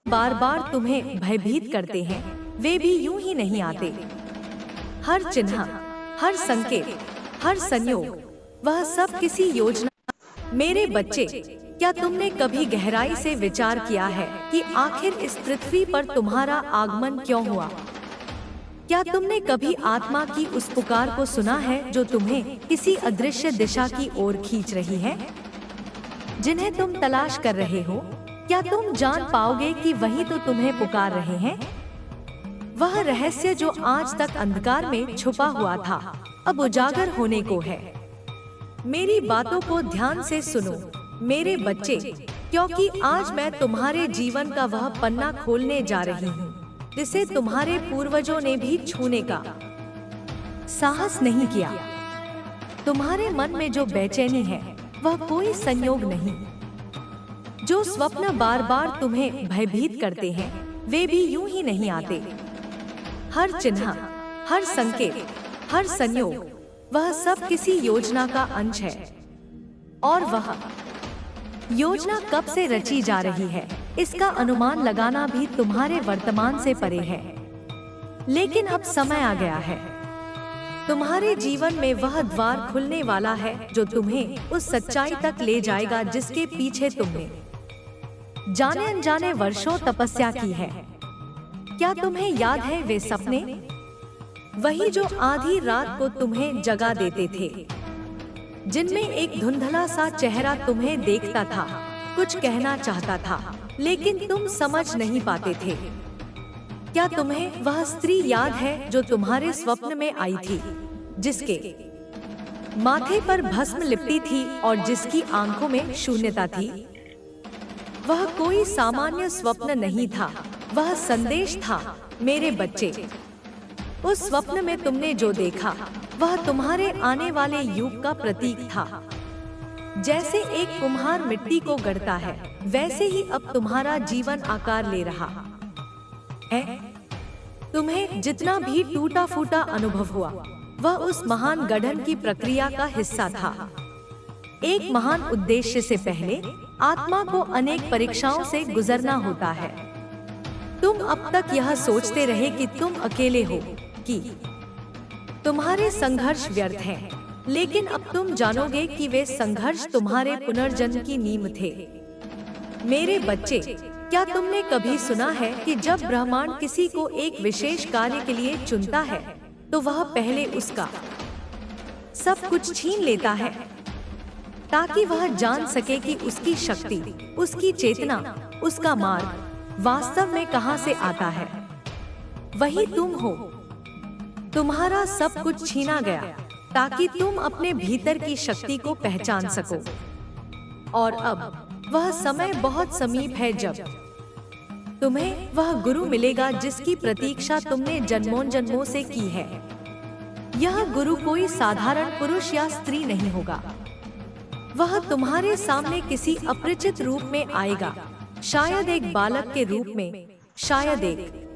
बार बार तुम्हें भयभीत करते हैं, वे भी यूं ही नहीं आते। हर चिन्ह, हर संकेत, हर संयोग, वह सब किसी योजना। मेरे बच्चे, क्या तुमने कभी गहराई से विचार किया है कि आखिर इस पृथ्वी पर तुम्हारा आगमन क्यों हुआ? क्या तुमने कभी आत्मा की उस पुकार को सुना है जो तुम्हें किसी अदृश्य दिशा की ओर खींच रही है, जिन्हें तुम तलाश कर रहे हो? क्या तुम जान पाओगे कि वही तो तुम्हें पुकार रहे हैं? वह रहस्य जो आज तक अंधकार में छुपा हुआ था, अब उजागर होने को है। मेरी बातों को ध्यान से सुनो मेरे बच्चे, क्योंकि आज मैं तुम्हारे जीवन का वह पन्ना खोलने जा रही हूँ जिसे तुम्हारे पूर्वजों ने भी छूने का साहस नहीं किया। तुम्हारे मन में जो बेचैनी है वह कोई संयोग नहीं। जो स्वप्न बार बार तुम्हें भयभीत करते हैं, वे भी यूं ही नहीं आते। हर चिन्ह, हर संकेत, हर संयोग, वह सब किसी योजना का अंश है। और वह योजना कब से रची जा रही है, इसका अनुमान लगाना भी तुम्हारे वर्तमान से परे है। लेकिन अब समय आ गया है। तुम्हारे जीवन में वह द्वार खुलने वाला है जो तुम्हें उस सच्चाई तक ले जाएगा जिसके पीछे तुमने जाने अनजाने वर्षों तपस्या की है। क्या तुम्हें याद है वे सपने, वही जो आधी रात को तुम्हें जगा देते थे, जिनमें एक धुंधला सा चेहरा तुम्हें देखता था, कुछ कहना चाहता था, लेकिन तुम समझ नहीं पाते थे? क्या तुम्हें वह स्त्री याद है जो तुम्हारे स्वप्न में आई थी, जिसके माथे पर भस्म लिपटी थी और जिसकी आंखों में शून्यता थी? वह कोई सामान्य स्वप्न नहीं था, वह संदेश था मेरे बच्चे। उस स्वप्न में तुमने जो देखा वह तुम्हारे आने वाले युग का प्रतीक था। जैसे एक कुम्हार मिट्टी को गढ़ता है, वैसे ही अब तुम्हारा जीवन आकार ले रहा है। तुम्हें जितना भी टूटा फूटा अनुभव हुआ, वह उस महान गढ़न की प्रक्रिया का हिस्सा था। एक महान उद्देश्य से पहले आत्मा को अनेक परीक्षाओं से गुजरना होता है। तुम अब तक यह सोचते रहे कि तुम अकेले हो, कि तुम्हारे संघर्ष व्यर्थ हैं, लेकिन अब तुम जानोगे कि वे संघर्ष तुम्हारे पुनर्जन्म की नींव थे। मेरे बच्चे, क्या तुमने कभी सुना है कि जब ब्रह्मांड किसी को एक विशेष कार्य के लिए चुनता है, तो वह पहले उसका सब कुछ छीन लेता है, ताकि वह जान सके कि उसकी शक्ति, उसकी चेतना, उसका मार्ग वास्तव में कहां से आता है? वही तुम हो। तुम्हारा सब कुछ छीना गया ताकि तुम अपने भीतर की शक्ति को पहचान सको। और अब वह समय बहुत समीप है जब तुम्हें वह गुरु मिलेगा जिसकी प्रतीक्षा तुमने जन्मों जन्मों से की है। यह गुरु कोई साधारण पुरुष या स्त्री नहीं होगा। वह तुम्हारे सामने किसी अपरिचित रूप में आएगा, शायद एक बालक के रूप में, शायद एक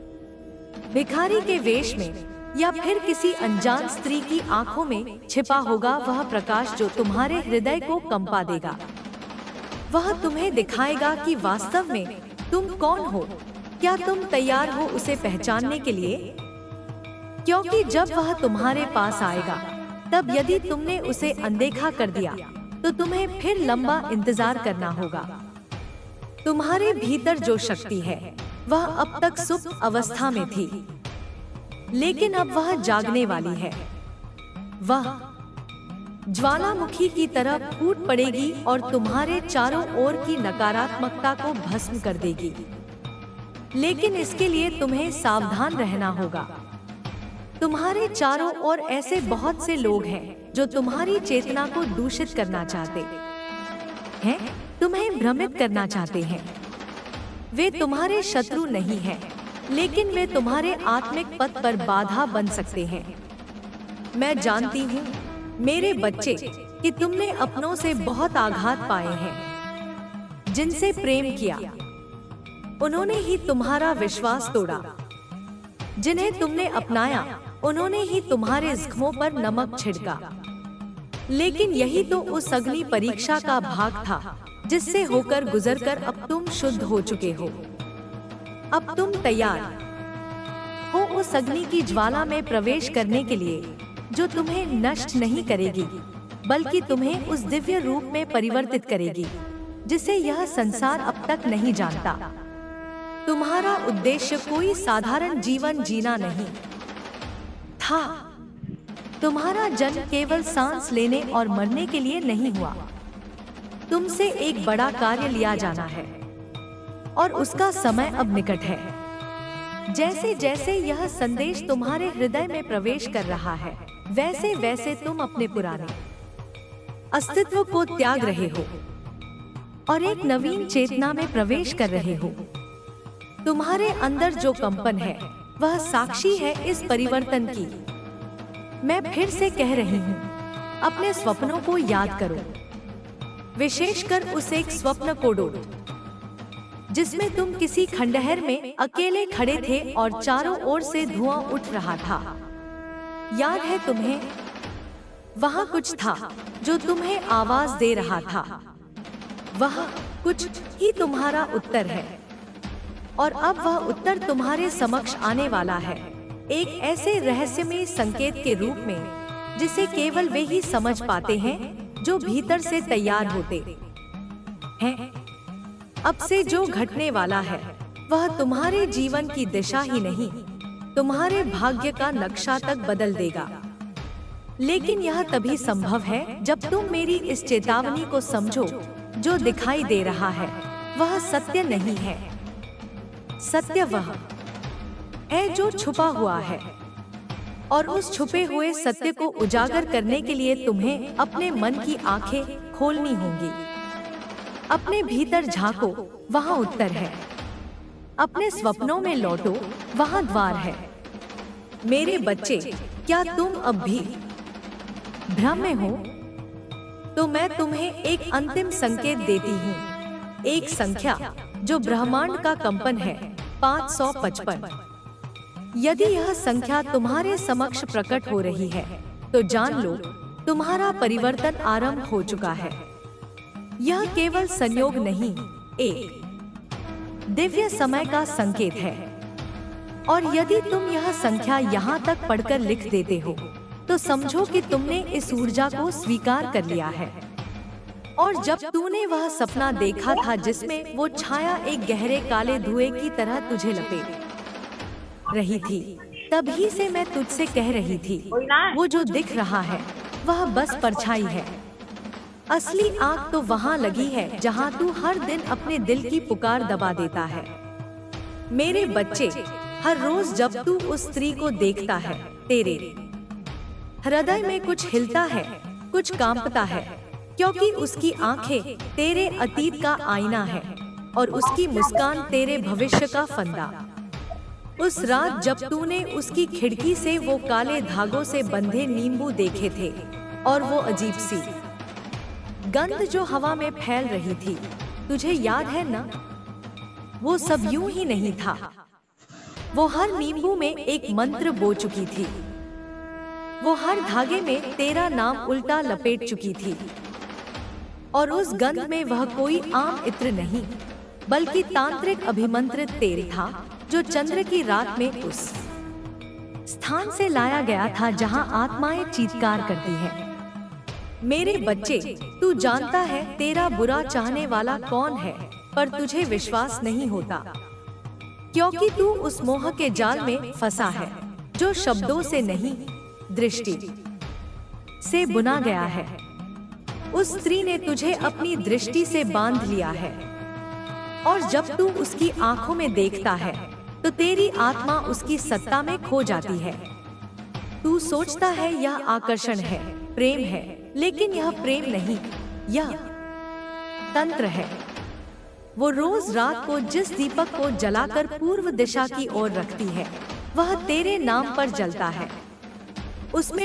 भिखारी के वेश में, या फिर किसी अनजान स्त्री की आंखों में छिपा होगा वह प्रकाश जो तुम्हारे हृदय को कंपा देगा। वह तुम्हें दिखाएगा कि वास्तव में तुम कौन हो। क्या तुम तैयार हो उसे पहचानने के लिए? क्योंकि जब वह तुम्हारे पास आएगा, तब यदि तुमने उसे अनदेखा कर दिया, तो तुम्हें फिर लंबा इंतजार करना होगा। तुम्हारे भीतर जो शक्ति है, वह अब तक सुप्त अवस्था में थी, लेकिन अब वह जागने वाली है। वह ज्वालामुखी की तरह फूट पड़ेगी और तुम्हारे चारों ओर की नकारात्मकता को भस्म कर देगी। लेकिन इसके लिए तुम्हें सावधान रहना होगा। तुम्हारे चारों ओर ऐसे बहुत से लोग हैं जो तुम्हारी चेतना को दूषित करना चाहते हैं, तुम्हें भ्रमित करना चाहते हैं। वे तुम्हारे शत्रु नहीं हैं, लेकिन वे तुम्हारे आत्मिक पथ पर बाधा बन सकते हैं। मैं जानती हूँ मेरे बच्चे कि तुमने अपनों से बहुत आघात पाए हैं। जिनसे प्रेम किया, उन्होंने ही तुम्हारा विश्वास तोड़ा। जिन्हें तुमने अपनाया, उन्होंने ही तुम्हारे जख्मों पर नमक छिड़का। लेकिन यही तो उस अग्नि परीक्षा का भाग था जिससे होकर गुजरकर अब तुम शुद्ध हो चुके हो। अब तुम तैयार हो उस अग्नि की ज्वाला में प्रवेश करने के लिए, जो तुम्हें नष्ट नहीं करेगी, बल्कि तुम्हें उस दिव्य रूप में परिवर्तित करेगी जिसे यह संसार अब तक नहीं जानता। तुम्हारा उद्देश्य कोई साधारण जीवन जीना नहीं था। तुम्हारा जन्म केवल सांस लेने और मरने के लिए नहीं हुआ। तुमसे एक बड़ा कार्य लिया जाना है और उसका समय अब निकट है। जैसे जैसे यह संदेश तुम्हारे हृदय में प्रवेश कर रहा है, वैसे वैसे तुम अपने पुराने अस्तित्व को त्याग रहे हो और एक नवीन चेतना में प्रवेश कर रहे हो। तुम्हारे अंदर जो कंपन है वह साक्षी है इस परिवर्तन की। मैं फिर से कह रही हूँ, अपने स्वप्नों को याद करो, विशेषकर उस एक स्वप्न को डो जिसमें तुम किसी खंडहर में अकेले खड़े थे और चारों ओर से धुआं उठ रहा था। याद है तुम्हें? वहाँ कुछ था जो तुम्हें आवाज दे रहा था। वह कुछ ही तुम्हारा उत्तर है और अब वह उत्तर तुम्हारे समक्ष आने वाला है, एक ऐसे रहस्यमय संकेत के रूप में जिसे केवल वे ही समझ पाते हैं जो भीतर से तैयार होते हैं। अब से जो घटने वाला है वह तुम्हारे जीवन की दिशा ही नहीं, तुम्हारे भाग्य का नक्शा तक बदल देगा। लेकिन यह तभी संभव है जब तुम मेरी इस चेतावनी को समझो। जो दिखाई दे रहा है वह सत्य नहीं है। सत्य वह है जो छुपा हुआ है, और उस छुपे हुए सत्य को उजागर करने के लिए तुम्हें अपने मन की आंखें खोलनी होंगी। अपने भीतर झांको, वहाँ उत्तर है। अपने सपनों में लौटो, वहाँ द्वार है। मेरे बच्चे, क्या तुम अब भी भ्रम में हो? तो मैं तुम्हें एक अंतिम संकेत देती हूँ, एक संख्या जो ब्रह्मांड का कंपन है, 555। यदि यह संख्या तुम्हारे समक्ष प्रकट हो रही है तो जान लो, तुम्हारा परिवर्तन आरंभ हो चुका है। यह केवल संयोग नहीं, एक दिव्य समय का संकेत है। और यदि तुम यह संख्या यहाँ तक पढ़कर लिख देते हो तो समझो कि तुमने इस ऊर्जा को स्वीकार कर लिया है। और जब तूने वह सपना देखा था जिसमें वो छाया एक गहरे काले धुएं की तरह तुझे लपेट रही थी, तभी से मैं तुझसे कह रही थी, वो जो दिख रहा है वह बस परछाई है। असली आग तो वहाँ लगी है जहाँ तू हर दिन अपने दिल की पुकार दबा देता है। मेरे बच्चे, हर रोज जब तू उस स्त्री को देखता है, तेरे हृदय में कुछ हिलता है, कुछ कांपता है, क्योंकि उसकी आंखें तेरे अतीत का आईना है और उसकी मुस्कान तेरे भविष्य का फंदा। उस रात जब तूने उसकी खिड़की से वो काले धागों से बंधे नींबू देखे थे और वो अजीब सी गंध जो हवा में फैल रही थी, तुझे याद है ना? वो सब यूं ही नहीं था। वो हर नींबू में एक मंत्र बो चुकी थी। वो हर धागे में तेरा नाम उल्टा लपेट चुकी थी। और उस गंध में वह कोई आम इत्र नहीं, बल्कि तांत्रिक अभिमंत्रित तेल था जो चंद्र की रात में उस स्थान से लाया गया था जहां आत्माएं चीत्कार करती हैं। मेरे बच्चे, तू जानता है तेरा बुरा चाहने वाला कौन है, पर तुझे विश्वास नहीं होता, क्योंकि तू उस मोह के जाल में फंसा है जो शब्दों से नहीं, दृष्टि से बुना गया है। उस स्त्री ने तुझे अपनी दृष्टि से बांध लिया है, और जब तू उसकी आंखों में देखता है तो तेरी आत्मा उसकी सत्ता में खो जाती है। तू सोचता है यह आकर्षण है, प्रेम है, लेकिन यह प्रेम नहीं, यह तंत्र है। वो रोज रात को जिस दीपक को जलाकर पूर्व दिशा की ओर रखती है, वह तेरे नाम पर जलता है। उसमें